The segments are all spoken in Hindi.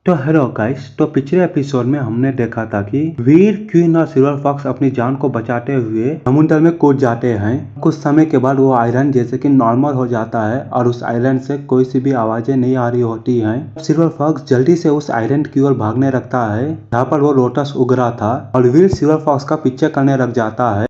तो हेलो गाइस। तो पिछले एपिसोड में हमने देखा था कि वीर, क्वीन और सिल्वर फॉक्स अपनी जान को बचाते हुए समुद्र में कूद जाते हैं। कुछ समय के बाद वो आइलैंड जैसे कि नॉर्मल हो जाता है और उस आइलैंड से कोई सी भी आवाजें नहीं आ रही होती हैं। सिल्वर फॉक्स जल्दी से उस आइलैंड की ओर भागने लगता है जहाँ पर वो लोटस उग रहा था और वीर सिल्वर फॉक्स का पीछे करने लग जाता है।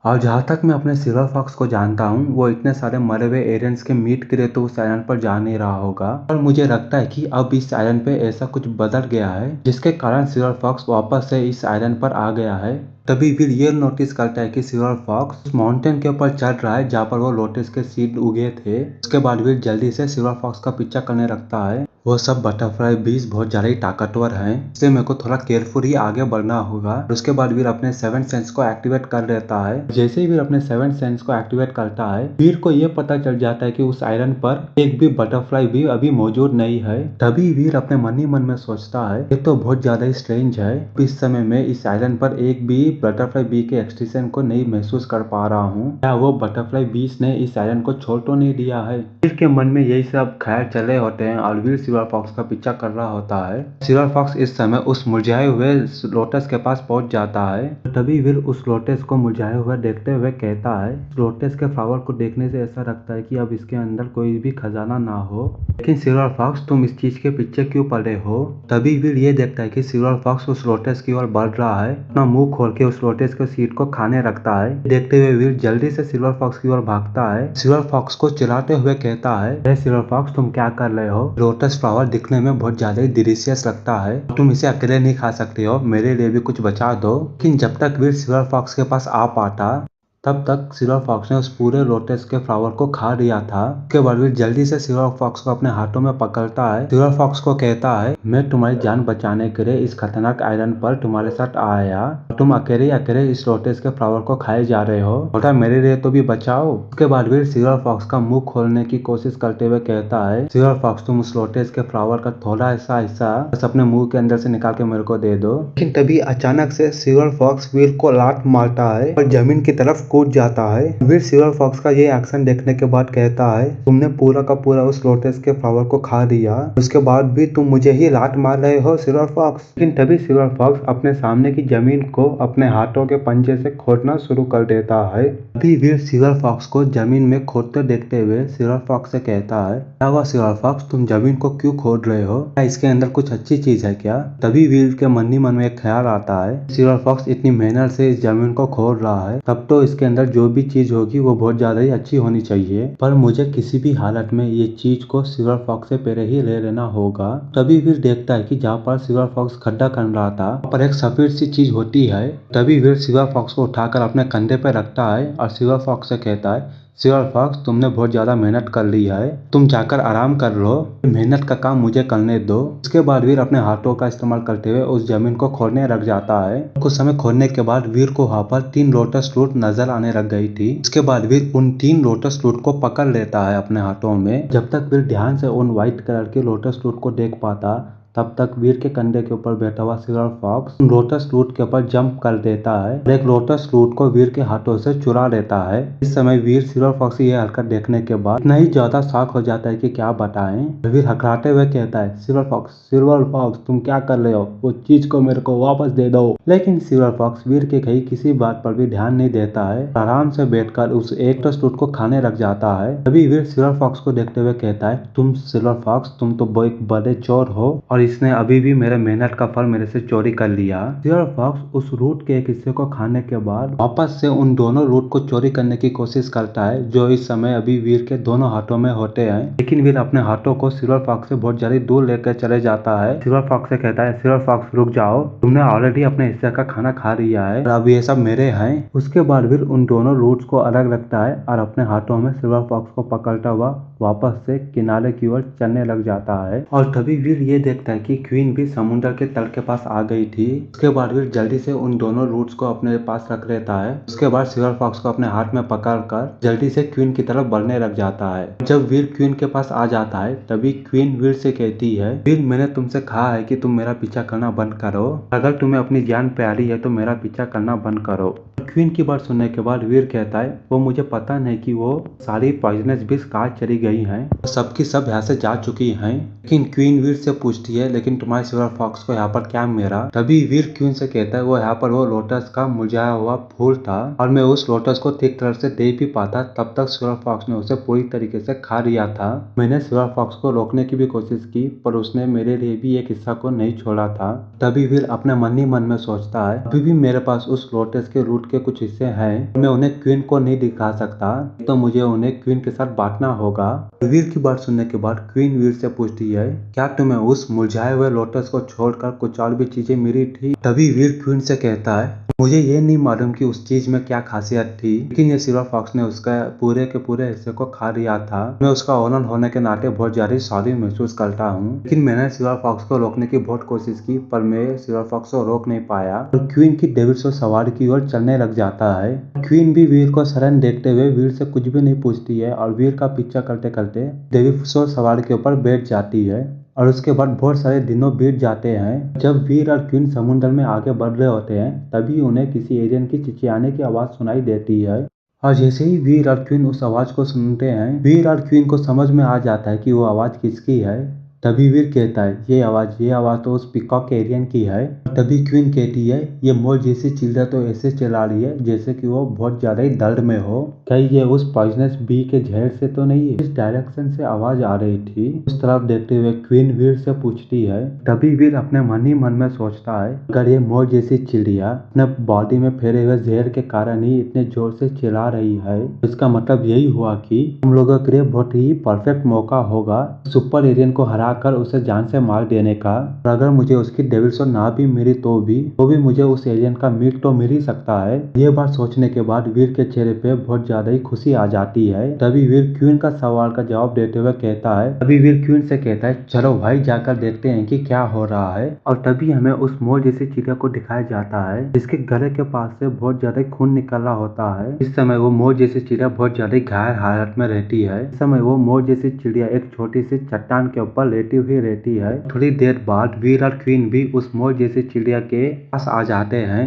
और जहाँ तक मैं अपने सिल्वर फॉक्स को जानता हूँ, वो इतने सारे मरे हुए एलियंस के मीट के लिए तो उस आइलैंड पर जा नहीं रहा होगा। और मुझे लगता है कि अब इस आइलैंड पे ऐसा कुछ बदल गया है जिसके कारण सिल्वर फॉक्स वापस से इस आइलैंड पर आ गया है। तभी फिर ये नोटिस करता है कि सिल्वर फॉक्स उस माउंटेन के ऊपर चढ़ रहा है जहाँ पर वो लोटस के सीड उगे थे। उसके बाद फिर जल्दी से सिल्वर फॉक्स का पीछा करने लगता है। वो सब बटरफ्लाई बीज बहुत ज्यादा ही ताकतवर हैं, इसलिए मेरे को थोड़ा केयरफुल ही आगे बढ़ना होगा। उसके बाद वीर अपने सेवन सेंस को एक्टिवेट कर लेता है। जैसे ही वीर अपने सेवन सेंस को एक्टिवेट करता है, वीर को ये पता चल जाता है कि उस आइलैंड पर एक भी बटरफ्लाई भी अभी मौजूद नहीं है। तभी वीर अपने मन ही मन में सोचता है, ये तो बहुत ज्यादा ही स्ट्रेंज है। इस समय में इस आइलैंड पर एक भी बटरफ्लाई बी के एक्सटिंक्शन को नहीं महसूस कर पा रहा हूँ। क्या वो बटरफ्लाई बीज ने इस आइलैंड को छोड़ तो नहीं दिया है? वीर के मन में यही सब ख्याल चले होते हैं और वीर सिल्वर फॉक्स का पीछा कर रहा होता है। सिल्वर फॉक्स इस समय उस मुरझाए हुए लोटस के पास पहुंच जाता है। तभी वीर उस लोटस को मुरझाए हुए देखते हुए कहता है, लोटस के फ्लावर को देखने से ऐसा लगता है कि अब इसके अंदर कोई भी खजाना ना हो। लेकिन सिल्वर फॉक्स, तुम इस चीज के पीछे क्यों पड़े हो? तभी वीर ये देखता है कि सिल्वर फॉक्स उस लोटस की ओर बढ़ रहा है। अपना मुंह खोल के उस लोटस के सीड को खाने लगता है। देखते हुए वीर जल्दी से सिल्वर फॉक्स की ओर भागता है। सिल्वर फॉक्स को चिल्लाते हुए कहता है, सिल्वर फॉक्स तुम क्या कर रहे हो? लोटस फ्लावर दिखने में बहुत ज्यादा ही डिलीशियस लगता है, तुम इसे अकेले नहीं खा सकते हो, मेरे लिए भी कुछ बचा दो। लेकिन जब तक वीर सिल्वर फॉक्स के पास आ पाता, तब तक सिल्वर फॉक्स ने उस पूरे लोटस के फ्लावर को खा लिया था। उसके बाद वीर जल्दी से सिल्वर फॉक्स को अपने हाथों में पकड़ता है। सिल्वर फॉक्स को कहता है, मैं तुम्हारी जान बचाने के लिए इस खतरनाक आइलैंड पर तुम्हारे साथ आया। तुम अकेले अकेले इस लोटस के फ्लावर को खाए जा रहे हो, थोड़ा मेरे लिए तो भी बचाओ। उसके बाद वीर सिल्वर फॉक्स का मुंह खोलने की कोशिश करते हुए कहता है, सिल्वर फॉक्स तुम उस लोटस के फ्लावर का थोड़ा सा हिस्सा बस अपने मुंह के अंदर से निकाल के मेरे को दे दो। लेकिन तभी अचानक से सिल्वर फॉक्स वीर को लात मारता है और जमीन की तरफ कूद जाता है। वीर सिल्वर फॉक्स का ये एक्शन देखने के बाद कहता है, तुमने पूरा का पूरा उस लोटस के फ्लावर को खा लिया, उसके बाद भी तुम मुझे ही लात मार रहे हो सिल्वर फॉक्स। लेकिन तभी सिल्वर फॉक्स अपने सामने की जमीन को अपने हाथों के पंजे से खोदना शुरू कर देता है। अभी वीर सिल्वर फॉक्स को जमीन में खोदते देखते हुए सिल्वर फॉक्स से कहता है, क्या हुआ सिल्वर फॉक्स, तुम जमीन को क्यों खोद रहे हो? क्या इसके अंदर कुछ अच्छी चीज है क्या? तभी वीर के मन ही मन में एक ख्याल आता है, सिल्वर फॉक्स इतनी मेहनत से इस जमीन को खोद रहा है, तब तो इसके अंदर जो भी चीज होगी वो बहुत ज्यादा ही अच्छी होनी चाहिए। पर मुझे किसी भी हालत में ये चीज को सिल्वर फॉक्स से पहले ही ले लेना होगा। तभी वीर देखता है कि जहाँ पर सिल्वर फॉक्स खड्डा कर रहा था, वहाँ पर एक सफेद सी चीज होती है। तभी वीर सिल्वर फॉक्स को उठाकर अपने कंधे पर रखता है और सिल्वर फॉक्स से कहता है, सिल्वर फॉक्स तुमने बहुत ज्यादा मेहनत कर ली है, तुम जाकर आराम कर लो, मेहनत का काम मुझे करने दो। उसके बाद वीर अपने हाथों का इस्तेमाल करते हुए उस जमीन को खोदने लग जाता है। कुछ समय खोदने के बाद वीर को वहाँ पर 3 लोटस फ्रूट नजर आने लग गई थी। उसके बाद वीर उन 3 लोटस फ्रूट को पकड़ लेता है अपने हाथों में। जब तक वीर ध्यान से उन व्हाइट कलर के लोटस फ्रूट को देख पाता, तब तक वीर के कंधे के ऊपर बैठा हुआ सिल्वर फॉक्स लोटस फ्रूट के ऊपर जंप कर देता है और एक लोटस फ्रूट को वीर के हाथों से चुरा लेता है। इस समय वीर सिल्वर फॉक्स की यह हरकत देखने के बाद इतना ही ज्यादा शॉक हो जाता है कि क्या बताएं। वीर हकलाते हुए कहता है, सिल्वर फॉक्स तुम क्या कर रहे हो, वो चीज को मेरे को वापस दे दो। लेकिन सिल्वर फॉक्स वीर के कही किसी बात पर भी ध्यान नहीं देता है, आराम से बैठकर उस एक लोटस फ्रूट को खाने लग जाता है। तभी वीर सिल्वर फॉक्स को देखते हुए कहता है, तुम सिल्वर फॉक्स तुम तो एक बड़े चोर हो और इसने अभी भी मेरे मेहनत का फल मेरे से चोरी कर लिया। सिल्वर फॉक्स उस रूट के एक हिस्से को खाने के बाद वापस से उन दोनों रूट को चोरी करने की कोशिश करता है जो इस समय अभी वीर के दोनों हाथों में होते हैं। लेकिन वीर अपने हाथों को सिल्वर फॉक्स से बहुत ज्यादा दूर लेकर चले जाता है। सिल्वर फॉक्स से कहता है, सिल्वर फॉक्स रुक जाओ, तुमने ऑलरेडी अपने हिस्से का खाना खा लिया है और अब ये सब मेरे हैं। उसके बाद वीर उन दोनों रूट्स को अलग रखता है और अपने हाथों में सिल्वर फॉक्स को पकड़ता हुआ वापस से किनारे की ओर चलने लग जाता है। और तभी वीर ये देखता है कि क्वीन भी समुद्र के तल के पास आ गई थी। उसके बाद वीर जल्दी से उन दोनों रूट्स को अपने पास रख लेता है। उसके बाद सिल्वर फॉक्स को अपने हाथ में पकड़कर जल्दी से क्वीन की तरफ बढ़ने लग जाता है। जब वीर क्वीन के पास आ जाता है, तभी क्वीन वीर से कहती है, वीर मैंने तुमसे कहा है कि तुम मेरा पीछा करना बंद करो, अगर तुम्हें अपनी जान प्यारी है तो मेरा पीछा करना बंद करो। क्वीन की बात सुनने के बाद वीर कहता है वो मुझे पता नहीं कि वो सारी पॉइजनस विष कहाँ चली गई हैं, सबकी सब यहाँ से जा चुकी हैं। लेकिन क्वीन वीर से पूछती है लेकिन तुम्हारे सिल्वर फॉक्स को यहाँ पर क्या मिला। तभी वीर क्वीन से कहता है वो यहाँ पर वो लोटस का मुरझाया हुआ फूल था और मैं उस लोटस को ठीक तरह से दे भी पाता तब तक सिल्वर फॉक्स ने उसे पूरी तरीके से खा लिया था। मैंने सिल्वर फॉक्स को रोकने की भी कोशिश की पर उसने मेरे लिए भी एक हिस्सा को नहीं छोड़ा था। तभी वीर अपने मन ही मन में सोचता है अभी भी मेरे पास उस लोटस के रूट के कुछ हिस्से हैं, मैं उन्हें क्वीन को नहीं दिखा सकता तो मुझे उन्हें क्वीन के साथ बांटना होगा। वीर की बात सुनने के बाद क्वीन वीर से पूछती है क्या तुम्हें उस मुरझाए हुए लोटस को छोड़कर कुछ और भी चीजें मिली थी। तभी वीर क्वीन से कहता है मुझे ये नहीं मालूम कि उस चीज में क्या खासियत थी, लेकिन ये सिल्वर फॉक्स ने उसका पूरे के पूरे हिस्से को खा लिया था। मैं उसका ओनर होने के नाते बहुत ज्यादा सॉरी महसूस करता हूँ, लेकिन मैंने सिल्वर फॉक्स को रोकने की बहुत कोशिश की पर मैं सिल्वर फॉक्स को रोक नहीं पाया और क्वीन की डेविड सो सवारी की ओर चलने लग जाता है। क्वीन भी वीर को शरण देखते हुए वीर से कुछ भी नहीं पूछती है और वीर का पीछा करते करते डेविड सो सवारी के ऊपर बैठ जाती है और उसके बाद बहुत सारे दिनों बीत जाते हैं। जब वीर और क्वीन समुद्र में आगे बढ़ रहे होते हैं तभी उन्हें किसी एलियन की चिचियाने की आवाज सुनाई देती है और जैसे ही वीर और क्वीन उस आवाज को सुनते हैं वीर और क्वीन को समझ में आ जाता है कि वो आवाज किसकी है। तभी वीर कहता है ये आवाज तो उस पिकॉक एलियन की है। तभी क्वीन कहती है ये मोर जैसी चिल्ला तो ऐसे चला रही है जैसे कि वो बहुत ज्यादा ही दर्द में हो, कहीं ये उस पॉइजनस बी के जहर से तो नहीं है। इस डायरेक्शन से आवाज आ रही थी। उस तरफ देखते हुए क्वीन वीर से पूछती है। तभी वीर अपने मन ही मन में सोचता है अगर ये मोर जैसी चिड़िया अपने बॉडी में फैले हुए जहर के कारण ही इतने जोर से चिल्ला रही है, इसका मतलब यही हुआ कि हम लोगों के लिए बहुत ही परफेक्ट मौका होगा सुपर एलियन को हरा कर उसे जान से मार देने का। और अगर मुझे उसकी डेविड सो ना भी मिली तो भी मुझे उस एलियन का मीट तो मिल ही सकता है। ये बात सोचने के बाद वीर के चेहरे पे बहुत ज्यादा ही खुशी आ जाती है। तभी वीर क्वीन का सवाल का जवाब देते हुए कहता है तभी वीर क्वीन से कहता है चलो भाई जाकर देखते हैं कि क्या हो रहा है। और तभी हमें उस मोर जैसी चिड़िया को दिखाया जाता है जिसके गले के पास से बहुत ज्यादा खून निकल रहा होता है। इस समय वो मोर जैसी चिड़िया बहुत ज्यादा घायल हालत में रहती है। इस समय वो मोर जैसी चिड़िया एक छोटी सी चट्टान के ऊपर लेटी हुई रहती है। थोड़ी देर बाद वीर और क्वीन भी उस मोर जैसी चिड़िया के पास आ जाते हैं।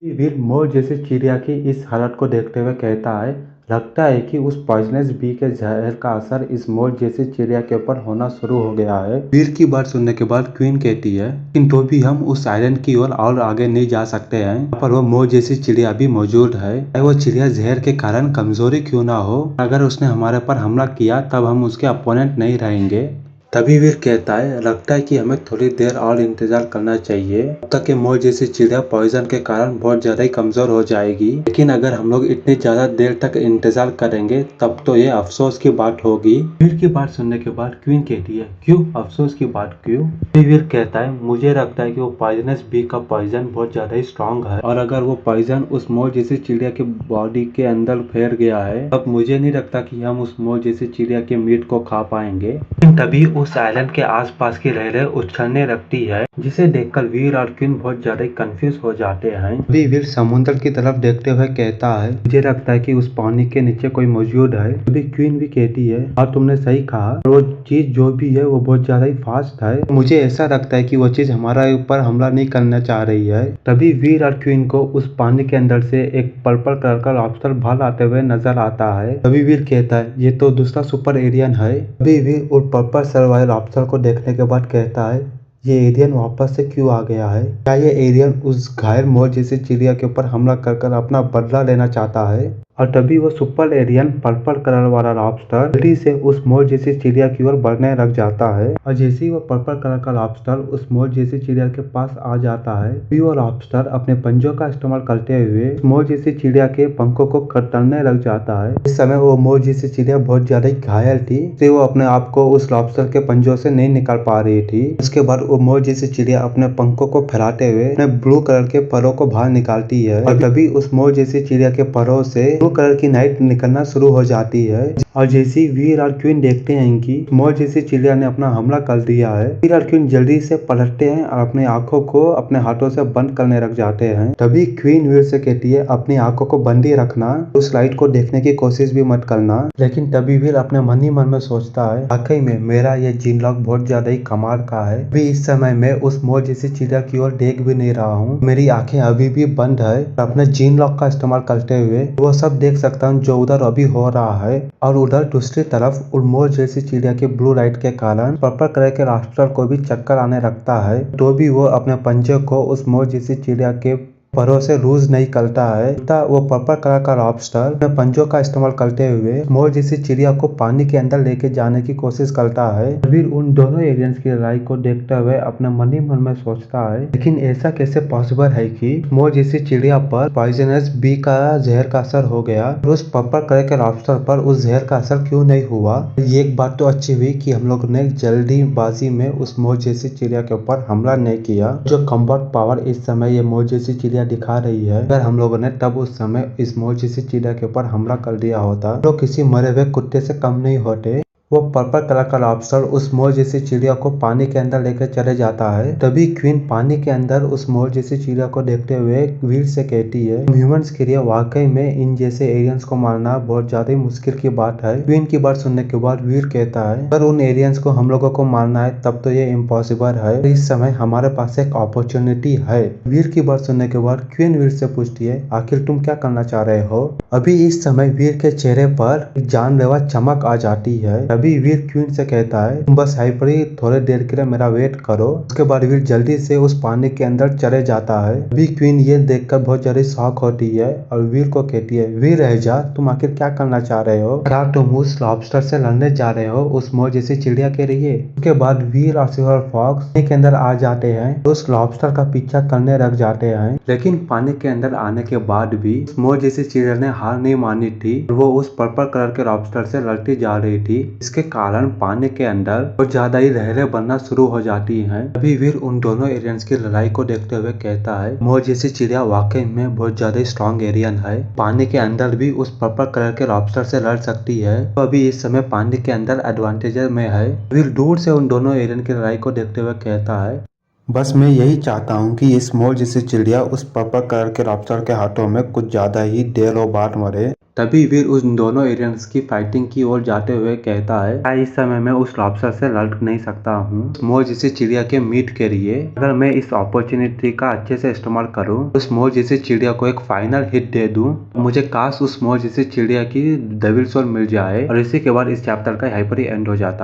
वीर मोर जैसी चिड़िया की इस हालत को देखते हुए कहता है लगता है कि उस पॉइजनस बी के जहर का असर इस मोर जैसी चिड़िया के ऊपर होना शुरू हो गया है। वीर की बात सुनने के बाद क्वीन कहती है लेकिन तो भी हम उस आइलैंड की ओर और आगे नहीं जा सकते हैं, पर वो मोर जैसी चिड़िया भी मौजूद है। वो चिड़िया जहर के कारण कमजोरी क्यों ना हो, अगर उसने हमारे पर हमला किया तब हम उसके अपोनेंट नहीं रहेंगे। तभी वीर कहता है लगता है कि हमें थोड़ी देर और इंतजार करना चाहिए तब तक कि मोर जैसी चिड़िया पॉइजन के कारण बहुत ज्यादा ही कमजोर हो जाएगी, लेकिन अगर हम लोग इतनी ज्यादा देर तक इंतजार करेंगे तब तो ये अफसोस की बात होगी। वीर की बात सुनने के बाद क्वीन कहती है क्यों अफसोस की बात क्यों। वीर कहता है मुझे लगता है कि वो पॉइजनस बी का पॉइजन बहुत ज्यादा ही स्ट्रॉन्ग है और अगर वो पॉइजन उस मोर जैसी चिड़िया के बॉडी के अंदर फैल गया है तब मुझे नहीं लगता कि हम उस मोर जैसी चिड़िया के मीट को खा पाएंगे। तभी उस आइलैंड के आसपास की लहरें उछलने लगती है जिसे देखकर वीर और क्वीन बहुत ज्यादा कंफ्यूज हो जाते हैं। तभी वीर समुद्र की तरफ देखते हुए कहता है मुझे लगता है कि उस पानी के नीचे कोई मौजूद है। तभी क्वीन भी कहती है और तुमने सही कहा, वो चीज जो भी है वो बहुत ज्यादा ही फास्ट है, मुझे ऐसा लगता है कि वो चीज हमारे ऊपर हमला नहीं करना चाह रही है। तभी वीर और क्वीन को उस पानी के अंदर से एक पर्पल कलर का लॉबस्टर बाहर आते हुए नजर आता है। तभी वीर कहता है ये तो दूसरा सुपर एलियन है। तभी वीर उस पर्पल सर्वाइवल लॉबस्टर को देखने के बाद कहता है ये एलियन वापस से क्यों आ गया है, क्या ये एलियन उस घायल मोर जैसी चिड़िया के ऊपर हमला कर अपना बदला लेना चाहता है। और तभी वो सुपर एलियन पर्पल कलर वाला लॉबस्टर जल्दी से उस मोर जैसी चिड़िया की ओर बढ़ने लग जाता है और जैसे ही वो पर्पल कलर का लॉबस्टर उस मोर जैसी चिड़िया के पास आ जाता है भी वो लॉबस्टर अपने पंजों का इस्तेमाल करते हुए मोर जैसी चिड़िया के पंखों को कतरने लग जाता है। इस समय वो मोर जैसी चिड़िया बहुत ज्यादा घायल थी, इसलिए वो अपने आप को उस लॉबस्टर के पंजों से नहीं निकाल पा रही थी। उसके बाद वो मोर जैसी चिड़िया अपने पंखों को फैलाते हुए अपने ब्लू कलर के परों को बाहर निकालती है और तभी उस मोर जैसी चिड़िया के परों से ब्लू कलर की लाइट निकलना शुरू हो जाती है और जैसे वीर और क्वीन देखते हैं कि स्मॉल जैसी चिड़िया ने अपना हमला कर दिया है, वीर और क्वीन जल्दी से पलटते हैं और अपने आंखों को अपने हाथों से बंद करने लग जाते हैं। तभी क्वीन वीर से कहती है अपनी आंखों को बंद ही रखना, उस लाइट को देखने की कोशिश भी मत करना। लेकिन तभी वीर अपने मन ही मन में सोचता है वाकई में मेरा ये जीन लॉक बहुत ज्यादा ही कमाल का है। अभी इस समय मैं उस स्मॉल जैसी चिड़िया की ओर देख भी नहीं रहा हूँ, मेरी आंखें अभी भी बंद है। अपने जीन लॉक का इस्तेमाल करते हुए वो सब देख सकता हूँ जो उधर अभी हो रहा है। और उधर दूसरी तरफ उर्मोल जैसी चिड़िया के ब्लू लाइट के कारण पर्पल कलर के राफ्टर को भी चक्कर आने लगता है, तो भी वो अपने पंजे को उस मोर जैसी चिड़िया के परों से लूज नहीं करता है। वो पर्पल कलर का लॉबस्टर अपने पंजों का इस्तेमाल करते हुए मोर जैसी चिड़िया को पानी के अंदर लेके जाने की कोशिश करता है। फिर उन दोनों एलियंस की लड़ाई को देखते हुए अपने मन ही मन में सोचता है लेकिन ऐसा कैसे पॉसिबल है कि मोर जैसी चिड़िया पर पॉइजनस बी का जहर का असर हो गया और उस पर्पल कलर के लॉबस्टर पर उस जहर का असर क्यों नहीं हुआ। ये एक बात तो अच्छी हुई कि हम लोग ने जल्दीबाजी में उस मोर जैसी चिड़िया के ऊपर हमला नहीं किया। जो कॉम्बैट पावर इस समय ये मोर जैसी चिड़िया दिखा रही है, अगर हम लोगों ने तब उस समय इस मोर जैसी चिड़िया के ऊपर हमला कर दिया होता तो किसी मरे हुए कुत्ते से कम नहीं होते। वो पर्पल कलर का लॉबस्टर उस मोर जैसी चिड़िया को पानी के अंदर लेकर चले जाता है। तभी क्वीन पानी के अंदर उस मोर जैसी चिड़िया को देखते हुए वीर से कहती है ह्यूमंस के लिए वाकई में इन जैसे एलियंस को मारना बहुत ज्यादा मुश्किल की बात है। क्वीन की बात सुनने के बाद वीर कहता है अगर उन एलियंस को हम लोगों को मारना है तब तो ये इम्पॉसिबल है, इस समय हमारे पास एक अपॉर्चुनिटी है। वीर की बात सुनने के बाद क्वीन वीर से पूछती है आखिर तुम क्या करना चाह रहे हो। अभी इस समय वीर के चेहरे पर एक जानलेवा चमक आ जाती है। अभी वीर क्वीन से कहता है तुम बस यहीं पर ही थोड़ी देर के लिए मेरा वेट करो। उसके बाद वीर जल्दी से उस पानी के अंदर चले जाता है। अभी क्वीन ये देखकर बहुत ज्यादा शॉक होती है और वीर को कहती है वीर रह जा, तुम आखिर क्या करना चाह रहे हो, क्या तुम उस लॉबस्टर से लड़ने जा रहे हो उस मोर जैसी चिड़िया के लिए। उसके बाद वीर और सिल्वर फॉक्स पानी के अंदर आ जाते हैं, उस लॉबस्टर का पीछा करने लग जाते हैं। लेकिन पानी के अंदर आने के बाद भी मोर जैसी चिड़िया ने हार नहीं मानी थी, वो उस पर्पल कलर के लॉबस्टर से लड़ती जा रही थी। इसके कारण पानी के अंदर बहुत ज्यादा ही लहरें बनना शुरू हो जाती हैं। अभी वीर उन दोनों एलियंस की लड़ाई को देखते हुए कहता है मोर जैसी चिड़िया वाकई में बहुत ज्यादा स्ट्रॉन्ग एलियन है, पानी के अंदर भी उस पर्पल कलर के लॉबस्टर से लड़ सकती है, तो अभी इस समय पानी के अंदर एडवांटेज में है। वीर दूर से उन दोनों एलियन की लड़ाई को देखते हुए कहता है बस मैं यही चाहता हूँ कि इस मोर जैसी चिड़िया उस पर्पल कलर के लॉबस्टर के हाथों में कुछ ज्यादा ही देर और बाद मरे। तभी वीर उन दोनों एलियंस की फाइटिंग की ओर जाते हुए कहता है इस समय मैं उस लॉबस्टर से लड़ नहीं सकता हूँ मोर जैसी चिड़िया के मीट के लिए। अगर मैं इस अपॉर्चुनिटी का अच्छे से इस्तेमाल करूँ, उस मोर जैसी चिड़िया को एक फाइनल हिट दे दूं, मुझे काश उस मोर जैसी चिड़िया की डेविल सोल मिल जाए। और इसी के बाद इस चैप्टर का यहीं पर ही एंड हो जाता है।